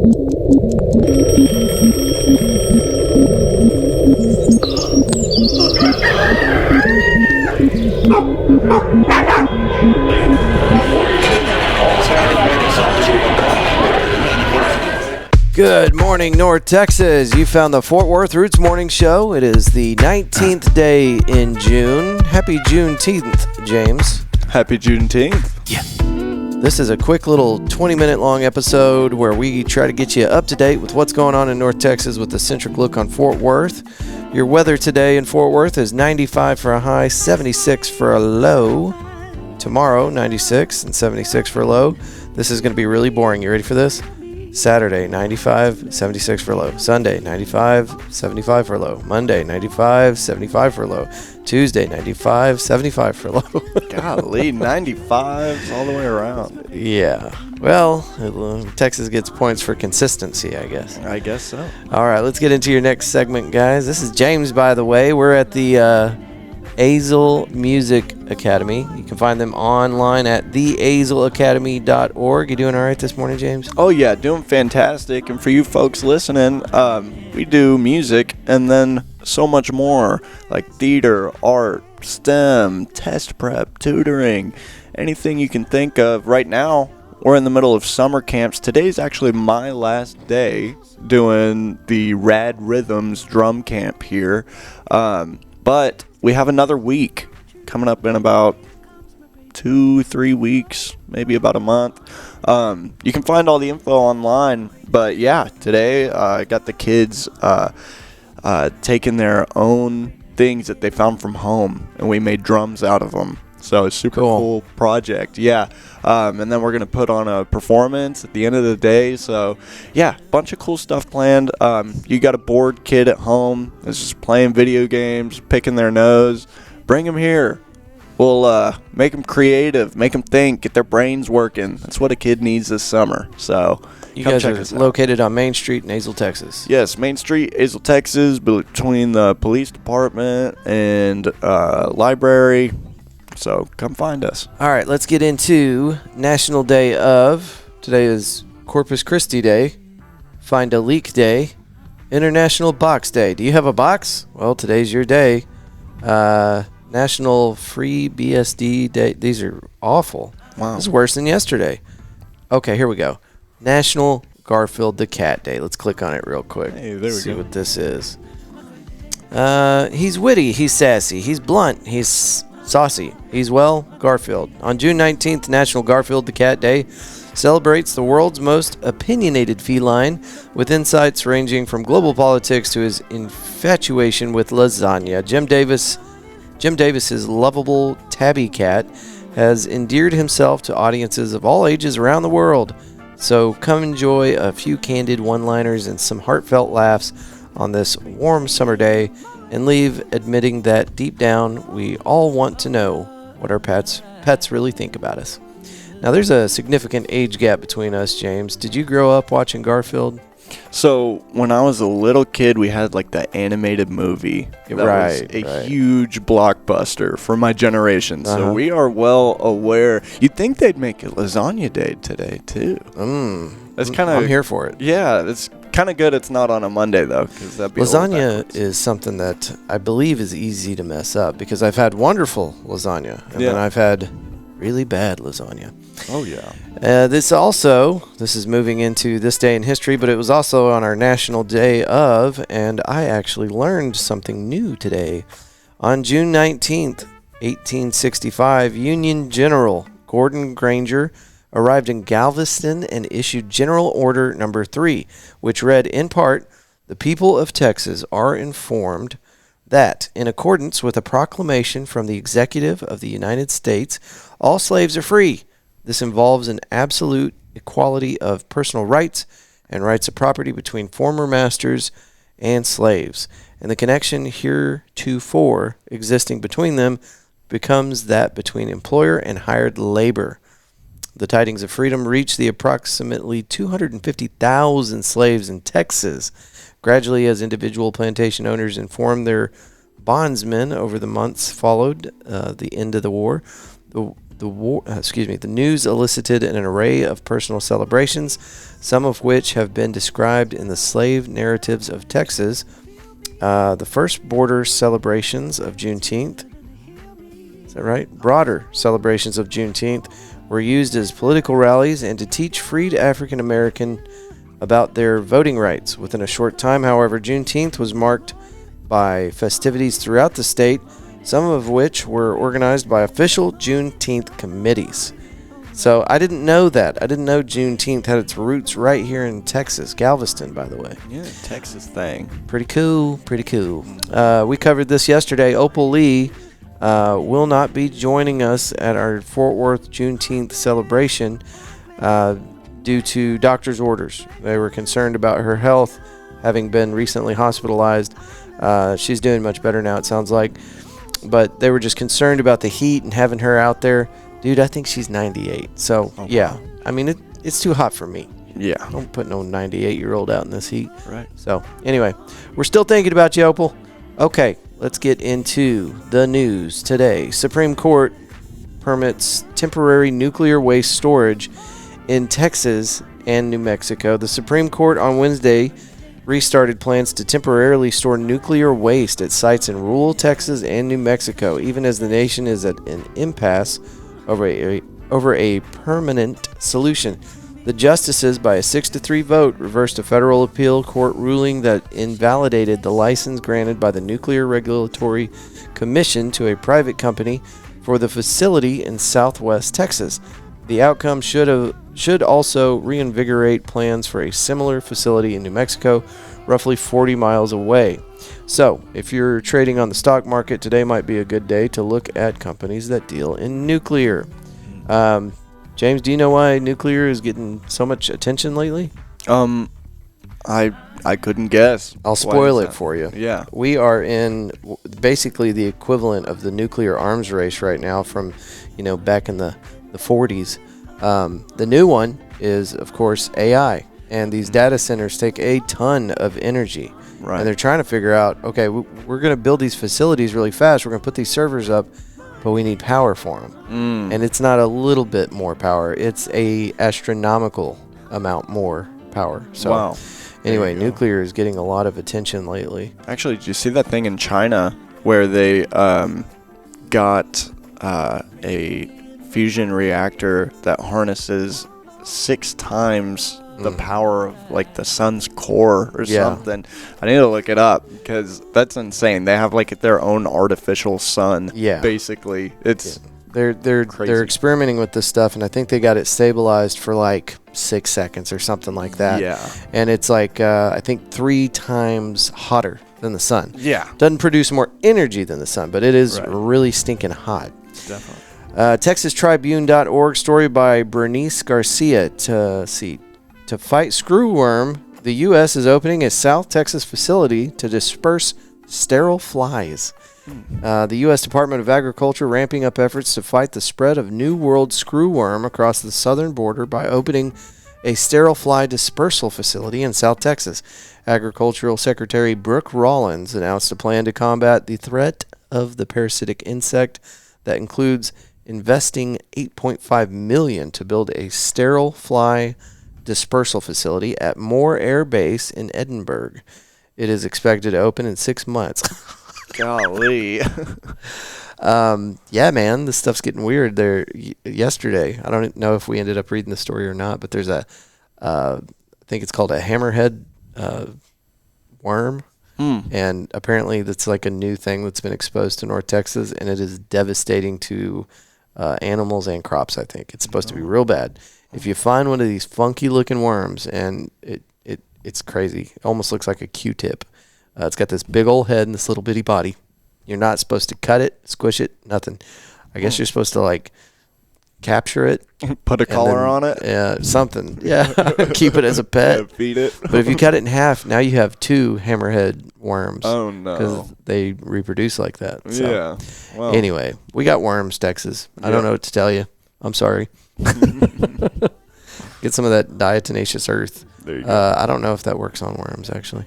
Good morning, North Texas. You found the Fort Worth Roots Morning Show. It is the 19th day in June. Happy Juneteenth, James. Happy Juneteenth. Yeah. This is a quick little 20-minute long episode where we try to get you up to date with what's going on in North Texas with a centric look on Fort Worth. Your weather today in Fort Worth is 95 for a high, 76 for a low. Tomorrow, 96 and 76 for a low. This is going to be really boring. You ready for this? Saturday, 95, 76 for low. Sunday, 95, 75 for low. Monday, 95, 75 for low. Tuesday, 95, 75 for low. Golly, 95s all the way around. Yeah. Well, Texas gets points for consistency, I guess. I guess so. All right, let's get into your next segment, guys. This is James, by the way. We're at the Azle Music Academy. You can find them online at theazleacademy.org. You doing all right this morning, James? Oh, yeah, doing fantastic. And for you folks listening, we do music and then so much more, like theater, art, STEM, test prep, tutoring, anything you can think of. Right now, we're in the middle of summer camps. Today's actually my last day doing the Rad Rhythms drum camp here. But we have another week coming up in about 2-3 weeks, maybe about a month. You can find all the info online. But yeah, today I got the kids taking their own things that they found from home, and we made drums out of them. So it's super cool project. Yeah. And then we're going to put on a performance at the end of the day. So, yeah, bunch of cool stuff planned. You got a bored kid at home that's just playing video games, picking their nose. Bring them here. We'll make them creative, make them think, get their brains working. That's what a kid needs this summer. So, you guys are located on Main Street in Azle, Texas. Yes, Main Street, Azle, Texas, between the police department and library. So come find us. All right, let's get into National Day of. Today is Corpus Christi Day, Find a Leak Day, International Box Day. Do you have a box? Well, today's your day. National Free BSD Day. These are awful. Wow. This is worse than yesterday. Okay, here we go. National Garfield the Cat Day. Let's click on it real quick. Hey, there we go. See what this is. He's witty. He's sassy. He's blunt. He's saucy. He's, well, Garfield. On June 19th, National Garfield the Cat Day celebrates the world's most opinionated feline, with insights ranging from global politics to his infatuation with lasagna. Jim Davis's lovable tabby cat has endeared himself to audiences of all ages around the world. So come enjoy a few candid one-liners and some heartfelt laughs on this warm summer day, and leave admitting that deep down we all want to know what our pets really think about us. Now, there's a significant age gap between us, James. Did you grow up watching Garfield? So when I was a little kid, we had like the animated movie. That was a huge blockbuster for my generation. So we are well aware. You'd think they'd make a lasagna day today too. That's kind of. I'm here for it. Yeah, it's kind of good. It's not on a Monday though, because that'd be lasagna is something that I believe is easy to mess up, because I've had wonderful lasagna and then I've had really bad lasagna. Oh yeah. This is moving into this day in history, but it was also on our National Day of, and I actually learned something new today. On June 19th, 1865, Union General Gordon Granger arrived in Galveston and issued General Order No. 3, which read in part, "The people of Texas are informed that, in accordance with a proclamation from the Executive of the United States, all slaves are free. This involves an absolute equality of personal rights and rights of property between former masters and slaves, and the connection heretofore existing between them becomes that between employer and hired labor." The tidings of freedom reached the approximately 250,000 slaves in Texas. Gradually, as individual plantation owners informed their bondsmen over the months followed the end of the war, The news elicited an array of personal celebrations, some of which have been described in the slave narratives of Texas. The first border celebrations of Juneteenth, is that right? Broader celebrations of Juneteenth were used as political rallies and to teach freed African American about their voting rights. Within a short time, however, Juneteenth was marked by festivities throughout the state, some of which were organized by official Juneteenth committees. So I didn't know that. I didn't know Juneteenth had its roots right here in Texas, Galveston, by the way. Yeah, Texas thing. Pretty cool, pretty cool. We covered this yesterday. Opal Lee will not be joining us at our Fort Worth Juneteenth celebration due to doctor's orders. They were concerned about her health, having been recently hospitalized. She's doing much better now, it sounds like. But they were just concerned about the heat and having her out there. Dude, I think she's 98. So, yeah. I mean, it's too hot for me. Yeah. Don't put no 98-year-old out in this heat. Right. So, anyway, we're still thinking about you, Opal. Okay, let's get into the news today. Supreme Court permits temporary nuclear waste storage in Texas and New Mexico. The Supreme Court on Wednesday restarted plans to temporarily store nuclear waste at sites in rural Texas and New Mexico, even as the nation is at an impasse over a permanent solution. The justices, by a 6-3 vote, reversed a federal appeal court ruling that invalidated the license granted by the Nuclear Regulatory Commission to a private company for the facility in southwest Texas. The outcome should also reinvigorate plans for a similar facility in New Mexico, roughly 40 miles away. So, if you're trading on the stock market, today might be a good day to look at companies that deal in nuclear. James, do you know why nuclear is getting so much attention lately? I couldn't guess. I'll spoil it for you. Yeah. We are in basically the equivalent of the nuclear arms race right now from, back in the 40s. The new one is, of course, AI. And these data centers take a ton of energy. Right. And they're trying to figure out, okay, we're going to build these facilities really fast. We're going to put these servers up, but we need power for them. And it's not a little bit more power. It's a astronomical amount more power. So, wow. Anyway, nuclear is getting a lot of attention lately. Actually, did you see that thing in China where they got a fusion reactor that harnesses 6 times the power of like the sun's core or something? I need to look it up because that's insane. They have like their own artificial sun. Yeah, basically, it's they're experimenting with this stuff, and I think they got it stabilized for like 6 seconds or something like that. Yeah, and it's like I think 3 times hotter than the sun. Yeah, doesn't produce more energy than the sun, but it is really stinking hot. Definitely. TexasTribune.org story by Bernice Garcia to fight screwworm. The U.S. is opening a South Texas facility to disperse sterile flies. The U.S. Department of Agriculture ramping up efforts to fight the spread of New World screwworm across the southern border by opening a sterile fly dispersal facility in South Texas. Agricultural Secretary Brooke Rollins announced a plan to combat the threat of the parasitic insect that includes investing $8.5 million to build a sterile fly dispersal facility at Moore Air Base in Edinburgh. It is expected to open in 6 months. Golly. Yeah, man, this stuff's getting weird. There yesterday, I don't know if we ended up reading the story or not, but there's I think it's called a hammerhead worm. And apparently that's like a new thing that's been exposed to North Texas, and it is devastating to animals and crops, I think. It's supposed to be real bad. If you find one of these funky-looking worms, and it's crazy. It almost looks like a Q-tip. It's got this big old head and this little bitty body. You're not supposed to cut it, squish it, nothing. I guess you're supposed to, like, capture it. Put a collar on it? Yeah, something. Yeah, keep it as a pet. Yeah, feed it. But if you cut it in half, now you have 2 hammerhead worms. Oh, no. Because they reproduce like that. So. Yeah. Well. Anyway, we got worms, Texas. I don't know what to tell you. I'm sorry. Get some of that diatomaceous earth. There you go. I don't know if that works on worms, actually.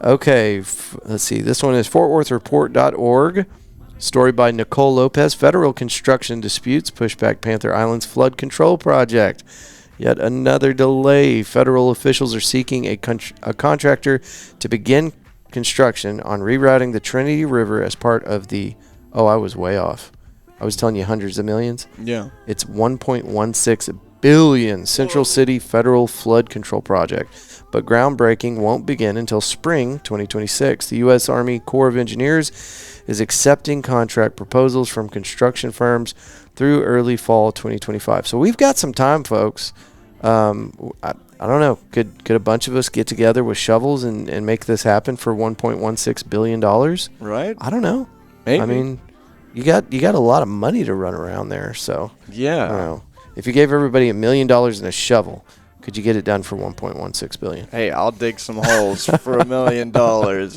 Okay, let's see. This one is FortWorthReport.org. Story by Nicole Lopez. Federal construction disputes push back Panther Island's flood control project. Yet another delay. Federal officials are seeking a contractor to begin construction on rerouting the Trinity River as part of the... Oh, I was way off. I was telling you hundreds of millions. Yeah. It's $1.16 billion Central City Federal Flood Control Project. But groundbreaking won't begin until spring 2026. The U.S. Army Corps of Engineers is accepting contract proposals from construction firms through early fall 2025. So we've got some time, folks. I don't know. Could a bunch of us get together with shovels and make this happen for $1.16 billion? Right? I don't know. Maybe. I mean, you got a lot of money to run around there. So yeah. I don't know. If you gave everybody $1 million and a shovel, could you get it done for $1.16 billion? Hey, I'll dig some holes for $1 million.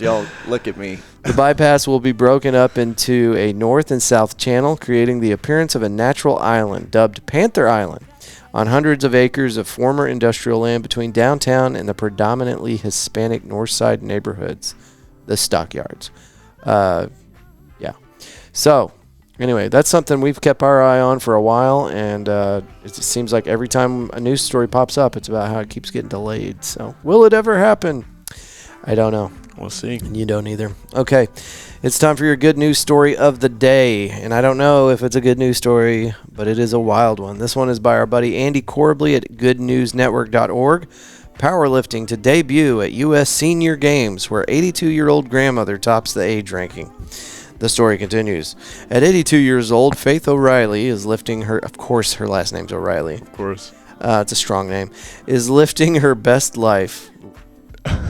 Y'all look at me. The bypass will be broken up into a north and south channel, creating the appearance of a natural island dubbed Panther Island on hundreds of acres of former industrial land between downtown and the predominantly Hispanic north side neighborhoods, the stockyards. Yeah. So, anyway, that's something we've kept our eye on for a while, and it seems like every time a news story pops up, it's about how it keeps getting delayed. So, will it ever happen? I don't know. We'll see. And you don't either. Okay, it's time for your good news story of the day. And I don't know if it's a good news story, but it is a wild one. This one is by our buddy Andy Corbley at goodnewsnetwork.org. Powerlifting to debut at U.S. Senior Games, where 82-year-old grandmother tops the age ranking. The story continues. At 82 years old, Faith O'Reilly is lifting her... Of course, her last name's O'Reilly. Of course. It's a strong name. Is lifting her best life.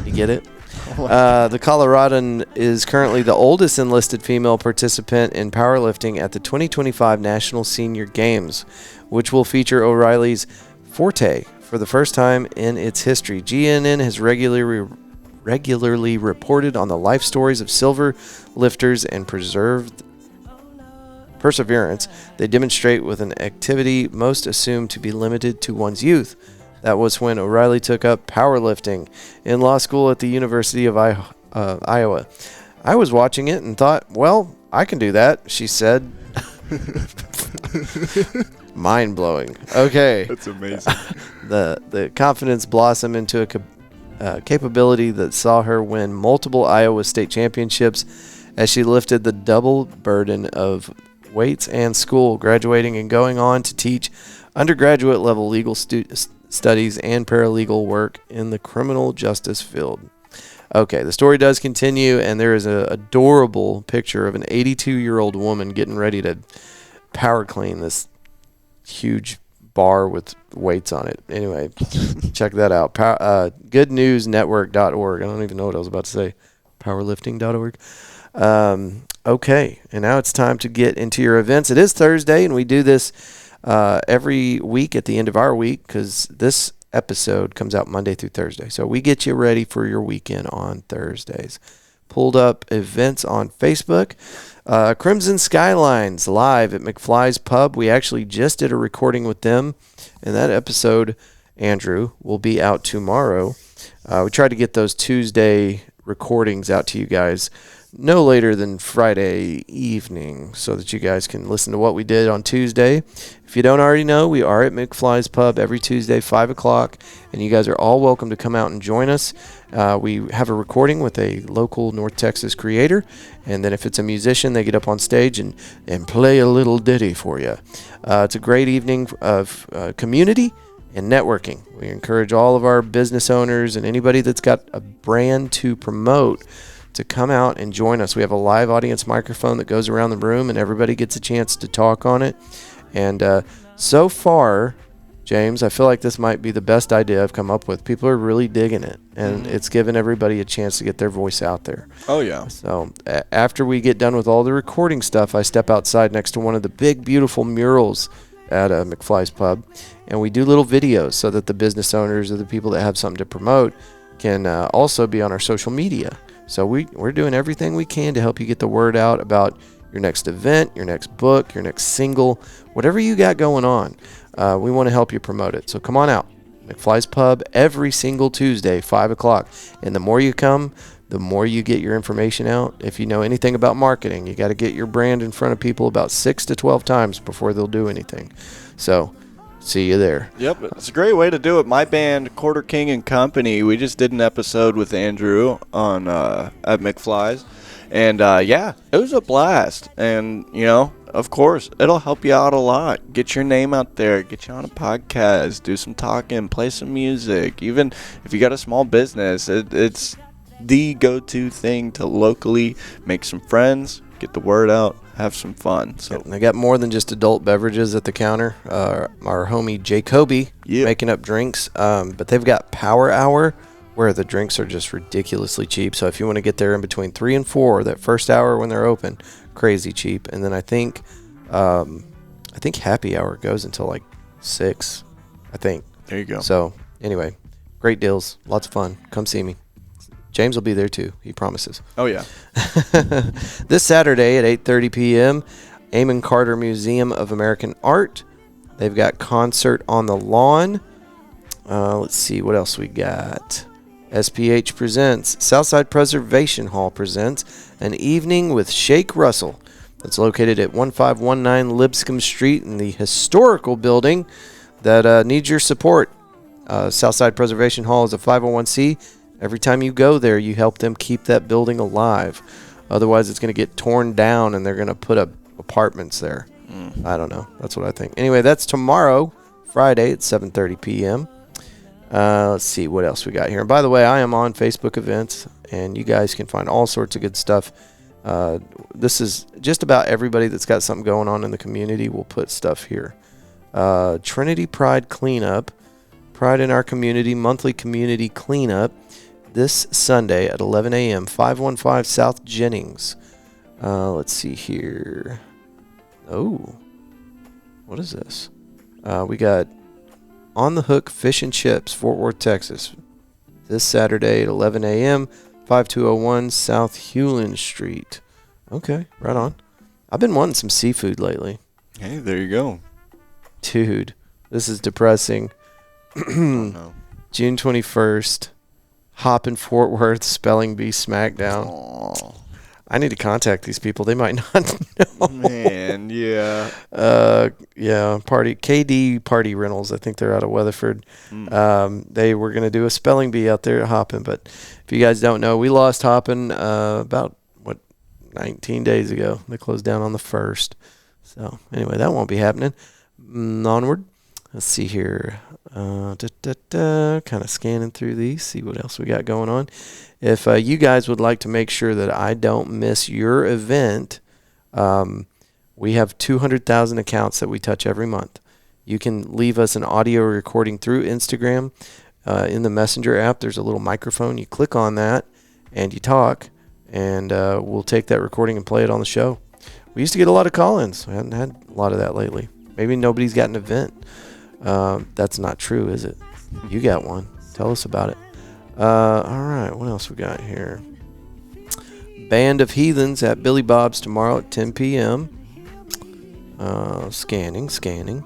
You get it? The Coloradan is currently the oldest enlisted female participant in powerlifting at the 2025 National Senior Games, which will feature O'Reilly's forte for the first time in its history. GNN has regularly reported on the life stories of silver lifters and perseverance they demonstrate with an activity most assumed to be limited to one's youth. That was when O'Reilly took up powerlifting in law school at the University of Iowa. I was watching it and thought, well, I can do that, she said. Mind-blowing. Okay. That's amazing. The confidence blossomed into a capability that saw her win multiple Iowa state championships as she lifted the double burden of weights and school, graduating and going on to teach undergraduate level legal studies and paralegal work in the criminal justice field. Okay, the story does continue, and there is an adorable picture of an 82-year-old woman getting ready to power clean this huge bar with weights on it. Anyway, check that out. Goodnewsnetwork.org. I don't even know what I was about to say. Powerlifting.org. Okay, and now it's time to get into your events. It is Thursday, and we do this every week at the end of our week because this episode comes out Monday through Thursday. So we get you ready for your weekend on Thursdays. Pulled up events on Facebook. Crimson Skylines live at McFly's Pub. We actually just did a recording with them, and that episode, Andrew, will be out tomorrow. We tried to get those Tuesday recordings out to you guys no later than Friday evening so that you guys can listen to what we did on Tuesday. If you don't already know, we are at McFly's Pub every Tuesday, 5 o'clock, and you guys are all welcome to come out and join us. We have a recording with a local North Texas creator, and then if it's a musician, they get up on stage and play a little ditty for you. It's a great evening of community and networking. We encourage all of our business owners and anybody that's got a brand to promote to come out and join us. We have a live audience microphone that goes around the room, and everybody gets a chance to talk on it. And so far, James, I feel like this might be the best idea I've come up with. People are really digging it, and it's given everybody a chance to get their voice out there. Oh, yeah. So after we get done with all the recording stuff, I step outside next to one of the big, beautiful murals at McFly's Pub, and we do little videos so that the business owners or the people that have something to promote can also be on our social media. So we're doing everything we can to help you get the word out about your next event, your next book, your next single, whatever you got going on. We want to help you promote it. So come on out. McFly's Pub every single Tuesday, 5 o'clock. And the more you come, the more you get your information out. If you know anything about marketing, you got to get your brand in front of people about 6 to 12 times before they'll do anything. So, see you there. Yep, it's a great way to do it. My band, Quarter King and Company, we just did an episode with Andrew on at McFly's. And, yeah, it was a blast. And, you know, of course, it'll help you out a lot. Get your name out there. Get you on a podcast. Do some talking. Play some music. Even if you got a small business, it's the go-to thing to locally make some friends, get the word out, have some fun. So they got more than just adult beverages at the counter. Our homie Jacoby making up drinks. But they've got Power Hour, where the drinks are just ridiculously cheap. So if you want to get there in between 3 and 4, that first hour when they're open, crazy cheap. And then I think Happy Hour goes until like 6, I think. There you go. So anyway, great deals, lots of fun. Come see me. James will be there too, he promises. Oh, yeah. This Saturday at 8:30 p.m., Amon Carter Museum of American Art. They've got Concert on the Lawn. Let's see what else we got. SPH presents, Southside Preservation Hall presents An Evening with Shake Russell. That's located at 1519 Lipscomb Street in the historical building that needs your support. Southside Preservation Hall is a 501c. Every time you go there, you help them keep that building alive. Otherwise, it's going to get torn down and they're going to put up apartments there. I don't know. That's what I think. Anyway, that's tomorrow, Friday at 7:30 p.m. Let's see what else we got here. And by the way, I am on Facebook events, and you guys can find all sorts of good stuff. This is just about everybody that's got something going on in the community will put stuff here. Trinity Pride Cleanup, Pride in Our Community, monthly community cleanup this Sunday at 11 a.m., 515 South Jennings. Let's see here. Oh, what is this? We got On the Hook Fish and Chips, Fort Worth, Texas, this Saturday at 11 a.m., 5201 South Hewlin Street. Okay, right on. I've been wanting some seafood lately. Hey, there you go. Dude, this is depressing. Oh, no. June 21st, Hop in Fort Worth, Spelling Bee Smackdown. Aww. I need to contact these people. They might not know. Man, yeah. Yeah, KD Party Rentals. I think they're out of Weatherford. They were going to do a spelling bee out there at Hoppin', but if you guys don't know, we lost Hoppin' about 19 days ago. They closed down on the 1st. So anyway, that won't be happening. Onward. Let's see here. Kind of scanning through these, see what else we got going on. If you guys would like to make sure that I don't miss your event, we have 200,000 accounts that we touch every month. You can leave us an audio recording through Instagram. In the Messenger app, there's a little microphone. You click on that, and you talk, and we'll take that recording and play it on the show. We used to get a lot of call-ins. We haven't had a lot of that lately. Maybe nobody's got an event. That's not true, is it? You got one. Tell us about it. All right, what else we got here? Band of Heathens at Billy Bob's tomorrow at 10 p.m. Scanning.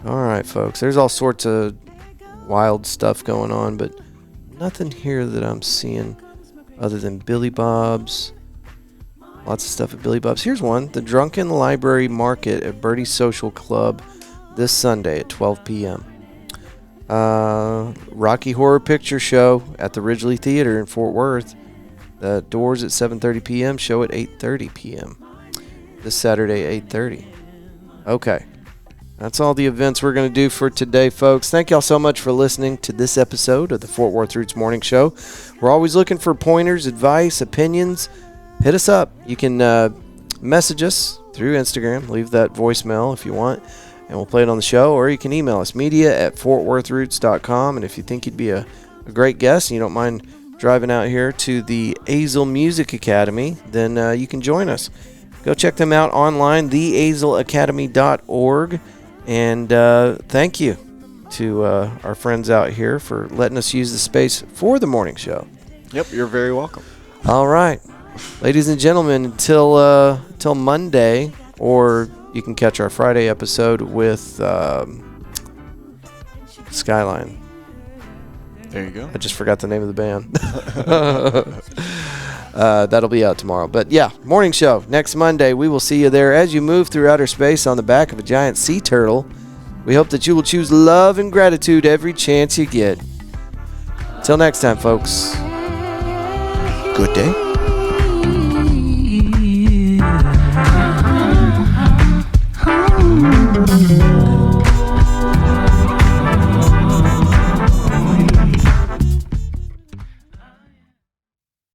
All right, folks. There's all sorts of wild stuff going on, but nothing here that I'm seeing other than Billy Bob's. Lots of stuff at Billy Bob's. Here's one. The Drunken Library Market at Birdie Social Club this Sunday at 12 p.m. Rocky Horror Picture Show at the Ridgely Theater in Fort Worth. The doors at 7:30 p.m. Show at 8:30 p.m. This Saturday, 8:30. Okay. That's all the events we're going to do for today, folks. Thank y'all so much for listening to this episode of the Fort Worth Roots Morning Show. We're always looking for pointers, advice, opinions. Hit us up. You can message us through Instagram. Leave that voicemail if you want, and we'll play it on the show. Or you can email us, media@fortworthroots.com. And if you think you'd be a great guest and you don't mind driving out here to the Azle Music Academy, then you can join us. Go check them out online, theazleacademy.org. And thank you to our friends out here for letting us use the space for the morning show. Yep, you're very welcome. All right. Ladies and gentlemen, until Monday, or you can catch our Friday episode with Skyline. There you go. I just forgot the name of the band. That'll be out tomorrow. But yeah, morning show next Monday. We will see you there as you move through outer space on the back of a giant sea turtle. We hope that you will choose love and gratitude every chance you get. Till next time, folks. Good day.